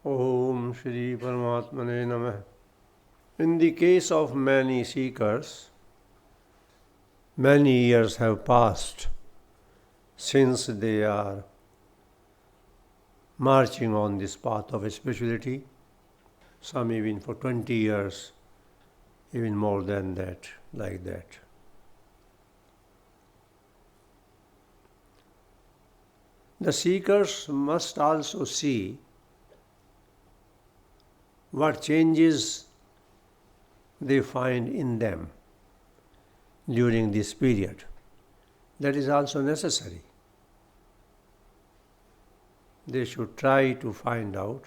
Om Shri Paramatmane Namah. In the case of many seekers, many years have passed since they are marching on this path of spirituality. Some even for 20 years, even more than that, like that. The seekers must also see what changes they find in them during this period. That is also necessary. They should try to find out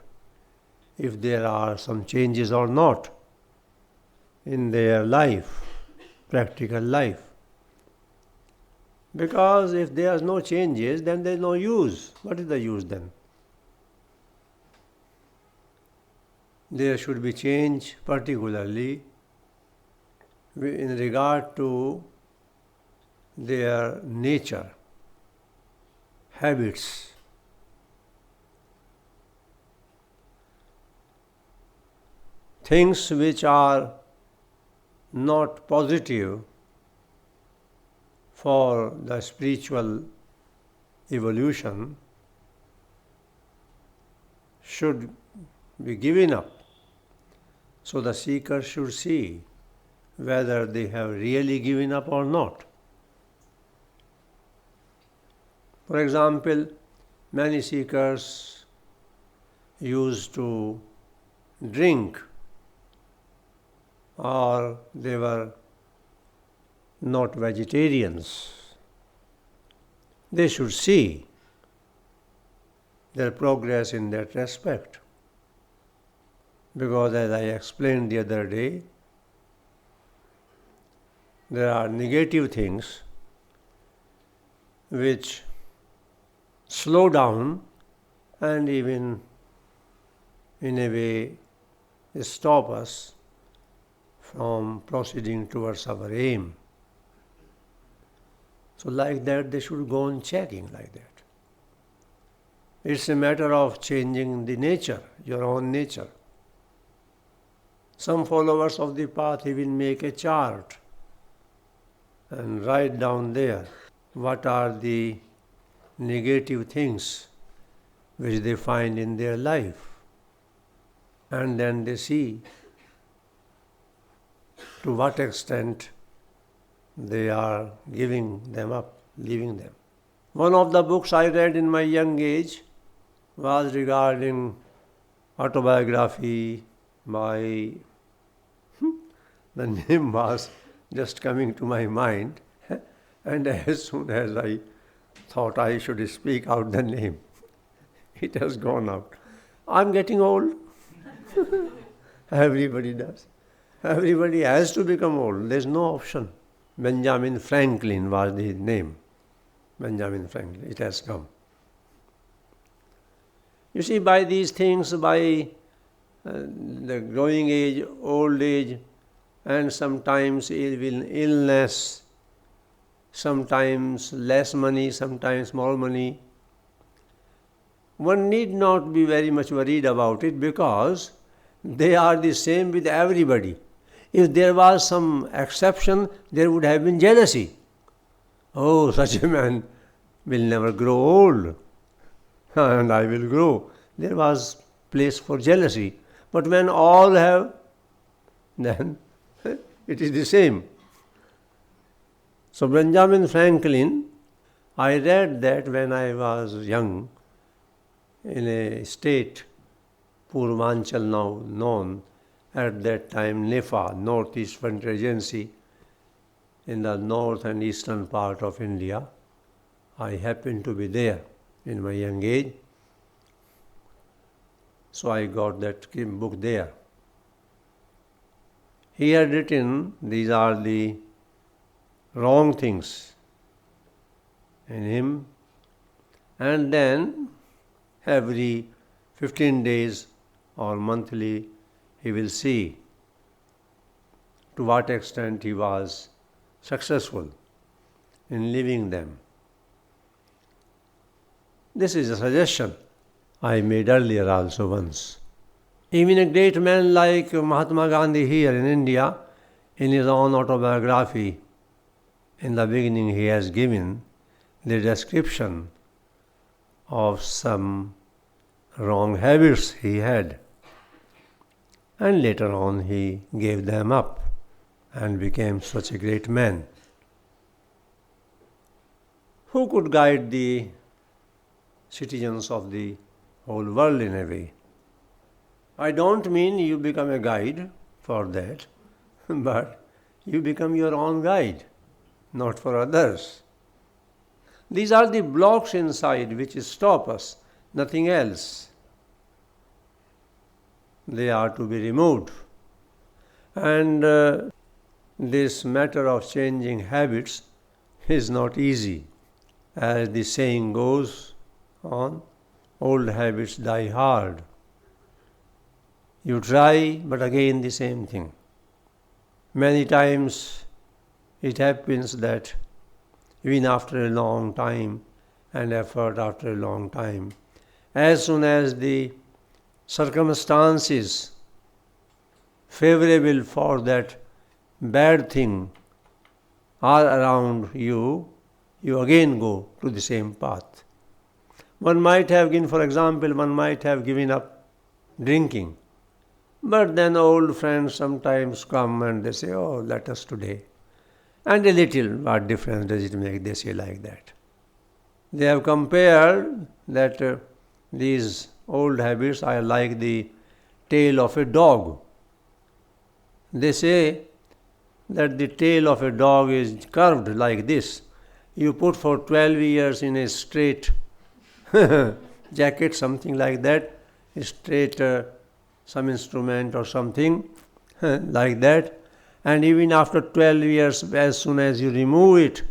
if there are some changes or not in their life, practical life. Because if there are no changes, then there is no use. What is the use then? There should be change, particularly in regard to their nature, habits. Things which are not positive for the spiritual evolution should be given up. So the seeker should see whether they have really given up or not. For example, many seekers used to drink, or they were not vegetarians. They should see their progress in that respect. Because as I explained the other day, there are negative things which slow down and even in a way stop us from proceeding towards our aim. So like that they should go on checking like that. It's a matter of changing the nature, your own nature. Some followers of the path even make a chart and write down there what are the negative things which they find in their life. And then they see to what extent they are giving them up, leaving them. One of the books I read in my young age was regarding autobiography by the name was just coming to my mind, and as soon as I thought I should speak out the name, it has gone out. I'm getting old. Everybody does. Everybody has to become old. There's no option. Benjamin Franklin was his name. Benjamin Franklin. It has come. You see, by these things, by the growing age, old age, and sometimes illness, sometimes less money, sometimes more money, one need not be very much worried about it because they are the same with everybody. If there was some exception, there would have been jealousy. Oh, such a man will never grow old, and I will grow. There was place for jealousy. But when all have, then it is the same. So Benjamin Franklin, I read that when I was young, in a state, Purvanchal now known, at that time NEFA, Northeast Frontier Agency, in the north and eastern part of India. I happened to be there in my young age. So I got that book there. He had written, these are the wrong things in him, and then every 15 days or monthly he will see to what extent he was successful in leaving them. This is a suggestion I made earlier also once. Even a great man like Mahatma Gandhi here in India, in his own autobiography, in the beginning he has given the description of some wrong habits he had. And later on he gave them up and became such a great man. Who could guide the citizens of the whole world in a way? I don't mean you become a guide for that, but you become your own guide, not for others. These are the blocks inside which stop us, nothing else. They are to be removed. And this matter of changing habits is not easy. As the saying goes on, old habits die hard. You try, but again the same thing. Many times it happens that even after a long time and effort after a long time, as soon as the circumstances favorable for that bad thing are around you, you again go to the same path. One might have given up drinking. But then old friends sometimes come and they say, oh, let us today. And a little, what difference does it make? They say like that. They have compared that these old habits are like the tail of a dog. They say that the tail of a dog is curved like this. You put for 12 years in a straight jacket, something like that, straight some instrument or something like that, and even after 12 years, as soon as you remove it,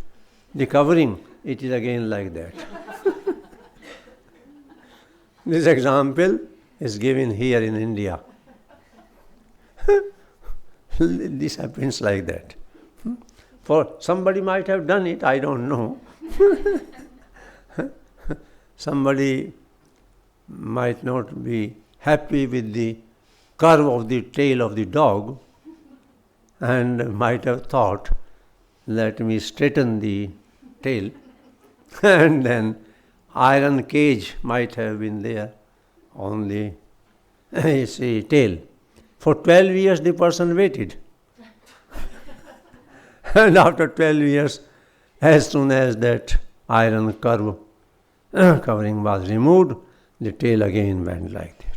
the covering, it is again like that. This example is given here in India. This happens like that. For somebody might have done it, I don't know. Somebody might not be happy with the curve of the tail of the dog and might have thought, let me straighten the tail, and then iron cage might have been there on the tail. For 12 years the person waited. And after 12 years, as soon as that iron curve covering was removed, the tail again went like that.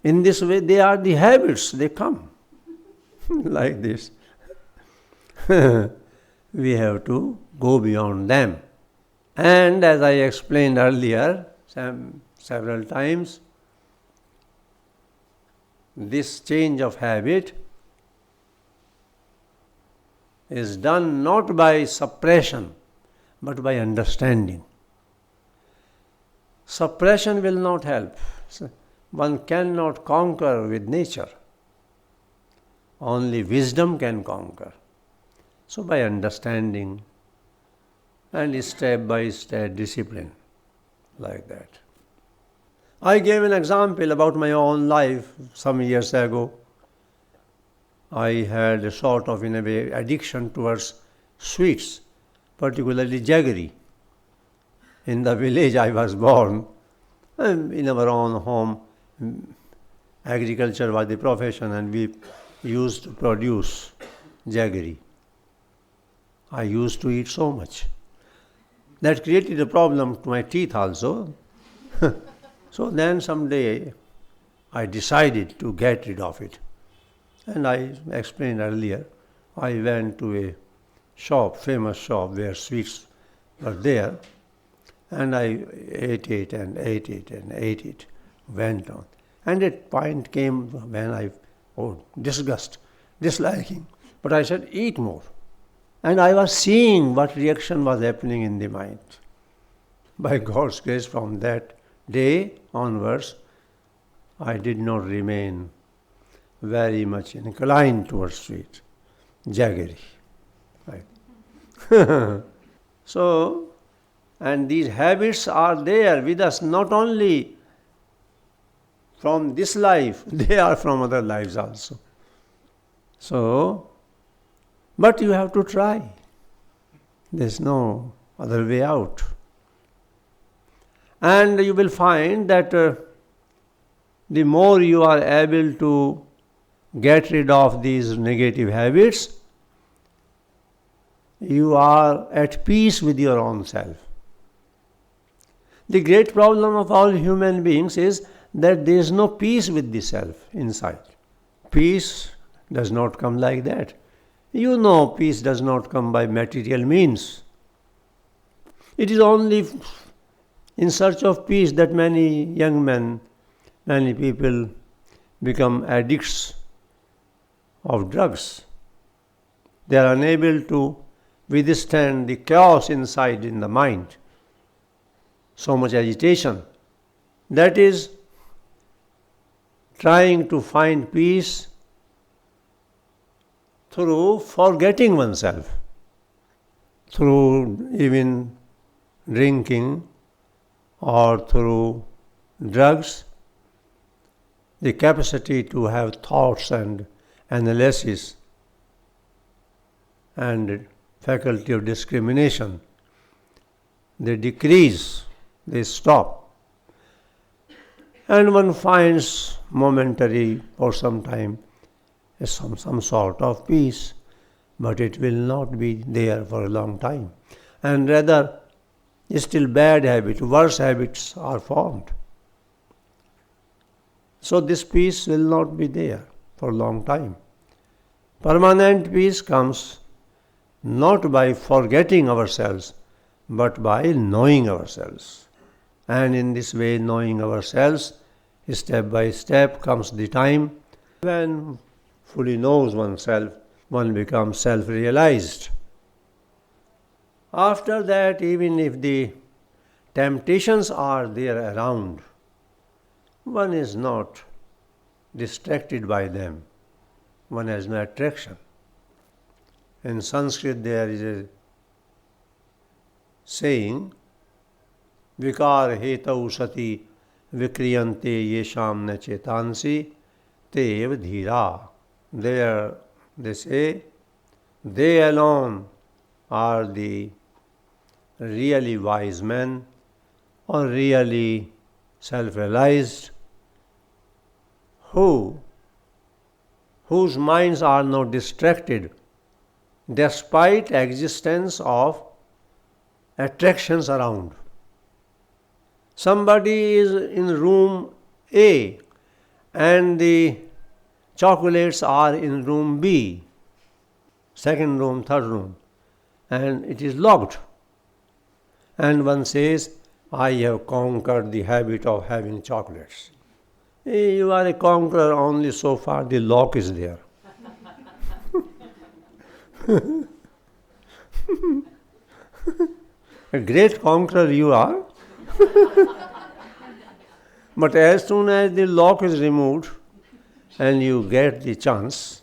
In this way, they are the habits, they come like this. We have to go beyond them. And as I explained earlier several times, this change of habit is done not by suppression, but by understanding. Suppression will not help. One cannot conquer with nature. Only wisdom can conquer. So by understanding and step by step discipline, like that. I gave an example about my own life some years ago. I had a sort of, in a way, addiction towards sweets, particularly jaggery. In the village I was born, and in our own home, agriculture was the profession, and we used to produce jaggery. I used to eat so much. That created a problem to my teeth also. So then someday I decided to get rid of it. And I explained earlier, I went to a shop, famous shop, where sweets were there, and I ate it and ate it and ate it, went on. And a point came when I, disliking. But I said, eat more. And I was seeing what reaction was happening in the mind. By God's grace, from that day onwards, I did not remain very much inclined towards sweet, jaggery. Right. So, and these habits are there with us not only from this life, they are from other lives also. So, but you have to try. There's no other way out. And you will find that the more you are able to get rid of these negative habits, you are at peace with your own self. The great problem of all human beings is that there is no peace with the self inside. Peace does not come like that. You know, peace does not come by material means. It is only in search of peace that many young men, many people become addicts of drugs. They are unable to withstand the chaos inside in the mind. So much agitation. That is trying to find peace through forgetting oneself, through even drinking or through drugs. The capacity to have thoughts and analysis and faculty of discrimination, they decrease, they stop. And one finds momentary or some time some sort of peace, but it will not be there for a long time. And rather, still bad habits, worse habits are formed. So this peace will not be there for a long time. Permanent peace comes not by forgetting ourselves, but by knowing ourselves. And in this way, knowing ourselves, step by step comes the time when fully knows oneself, one becomes self-realized. After that, even if the temptations are there around, one is not distracted by them. One has no attraction. In Sanskrit there is a saying, Vikar hetau sati vikriyante yesham na chetansi te eva dhira. There they say, they alone are the really wise men or really self-realized whose minds are not distracted despite existence of attractions around. Somebody is in room A and the chocolates are in room B, second room, third room, and it is locked. And one says, I have conquered the habit of having chocolates. You are a conqueror only so far the lock is there. A great conqueror you are. But as soon as the lock is removed and you get the chance,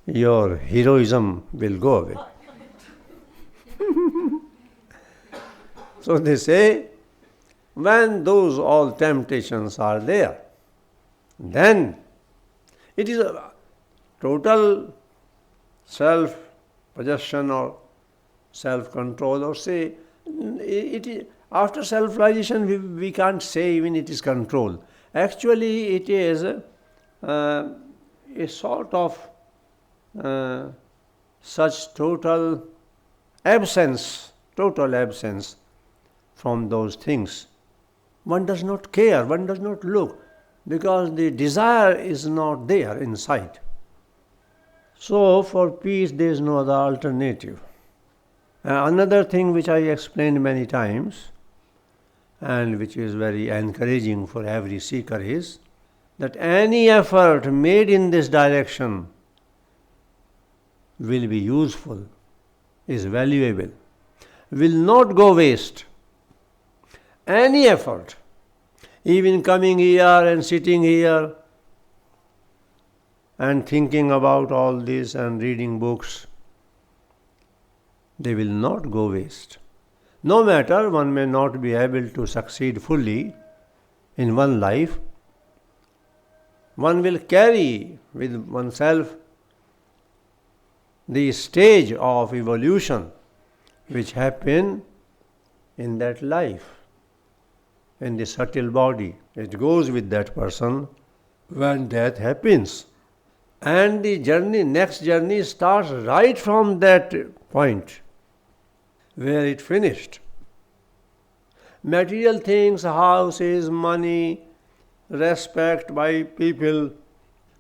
your heroism will go away. So they say, when those all temptations are there, then it is a total self-possession or self-control, or say, it is, after self-realization we can't say even it is control. Actually it is a sort of such total absence from those things. One does not care, one does not look, because the desire is not there inside. So for peace there is no other alternative. Another thing which I explained many times and which is very encouraging for every seeker is that any effort made in this direction will be useful, is valuable, will not go waste. Any effort, even coming here and sitting here and thinking about all this and reading books, they will not go waste. No matter one may not be able to succeed fully in one life, one will carry with oneself the stage of evolution which happened in that life, in the subtle body. It goes with that person when death happens. And the next journey starts right from that point where it finished. Material things, houses, money, respect by people,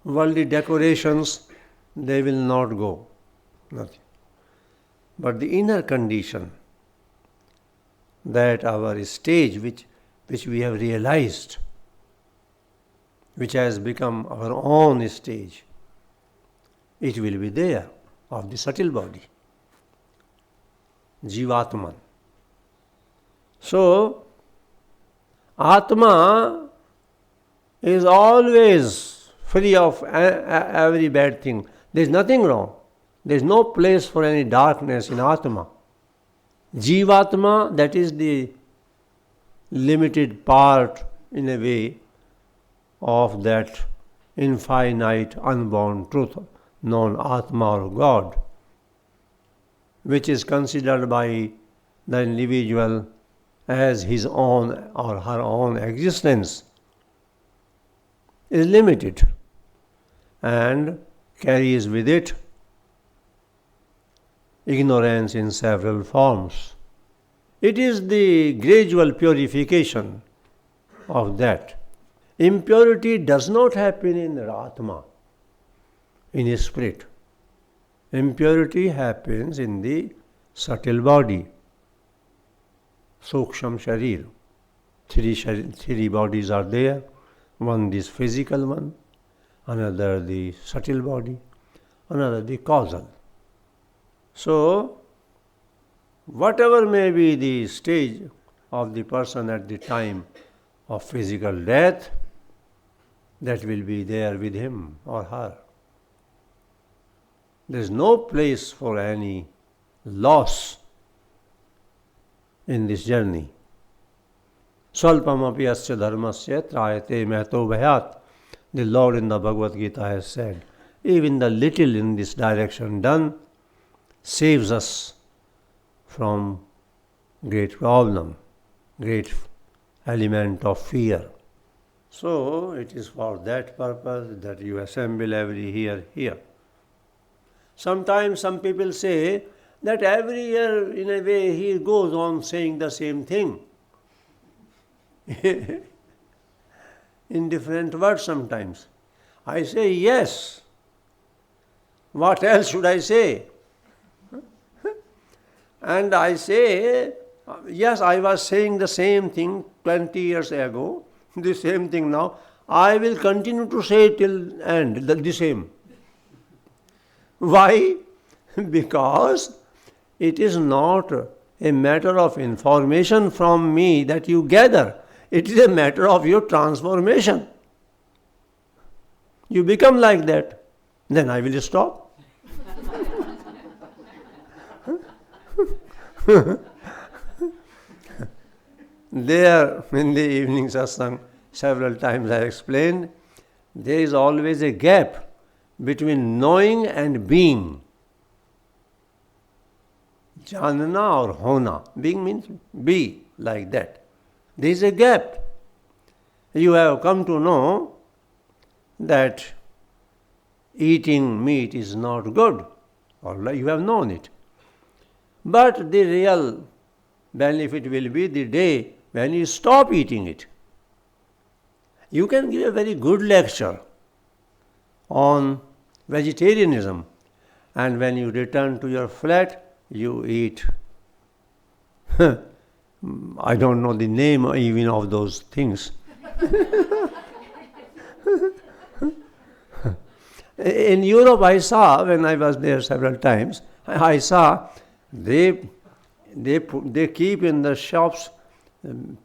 worldly decorations, they will not go. Nothing. But the inner condition, that our stage which we have realized, which has become our own stage, it will be there of the subtle body, Jivatman. So, Atma is always free of every bad thing. There is nothing wrong. There is no place for any darkness in Atma. Jivatma, that is the limited part, in a way, of that infinite, unbound truth known Atma or God, which is considered by the individual as his own or her own existence, is limited and carries with it ignorance in several forms. It is the gradual purification of that. Impurity does not happen in Atma, in a spirit. Impurity happens in the subtle body, Suksham Sharir. Three bodies are there. One is physical one, another the subtle body, another the causal. So, whatever may be the stage of the person at the time of physical death, that will be there with him or her. There is no place for any loss in this journey. Swalpamapi asya dharmasya trayate mahto bhayat. The Lord in the Bhagavad Gita has said, even the little in this direction done saves us from great problem, great element of fear. So it is for that purpose that you assemble every year here. Sometimes some people say that every year, in a way, he goes on saying the same thing. In different words sometimes. I say, yes. What else should I say? And I say, yes, I was saying the same thing 20 years ago, the same thing now. I will continue to say till end, the same. Why? Because it is not a matter of information from me that you gather. It is a matter of your transformation. You become like that. Then I will stop. There, in the evening satsang, several times I explained, there is always a gap between knowing and being. Janana or hona. Being means be, like that. There is a gap. You have come to know that eating meat is not good, or you have known it. But the real benefit will be the day when you stop eating it. You can give a very good lecture on vegetarianism, and when you return to your flat, you eat. I don't know the name even of those things. In Europe, I saw, when I was there several times, I saw they keep in the shops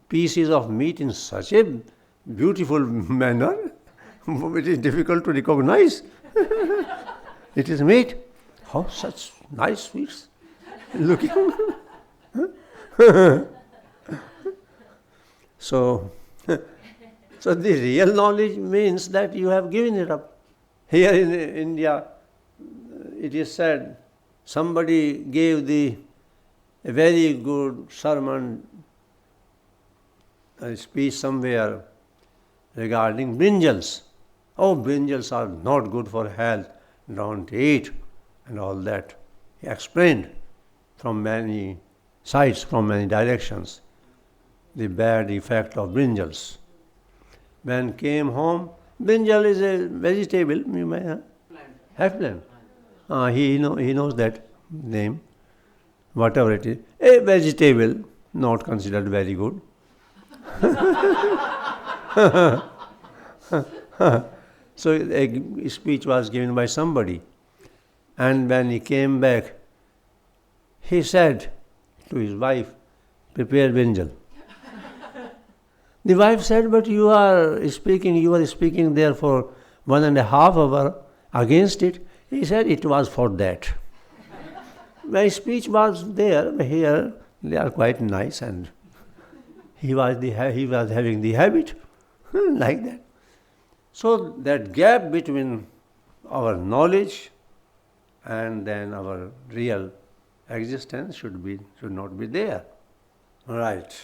pieces of meat in such a beautiful manner, it is difficult to recognize. It is meat. Oh, such nice sweets looking. So, So the real knowledge means that you have given it up. Here in India, it is said, somebody gave a very good sermon, a speech somewhere regarding brinjals. Oh, brinjals are not good for health, don't eat, and all that. He explained from many sides, from many directions, the bad effect of brinjals. When came home, brinjal is a vegetable, you may have plant. He knows that name, whatever it is. A vegetable, not considered very good. So a speech was given by somebody. And when he came back, he said to his wife, prepare brinjal. The wife said, but you are speaking there for 1.5 hours against it. He said, it was for that. My speech was there, here they are quite nice, and he was having the habit like that. So that gap between our knowledge and then our real existence should not be there. Right.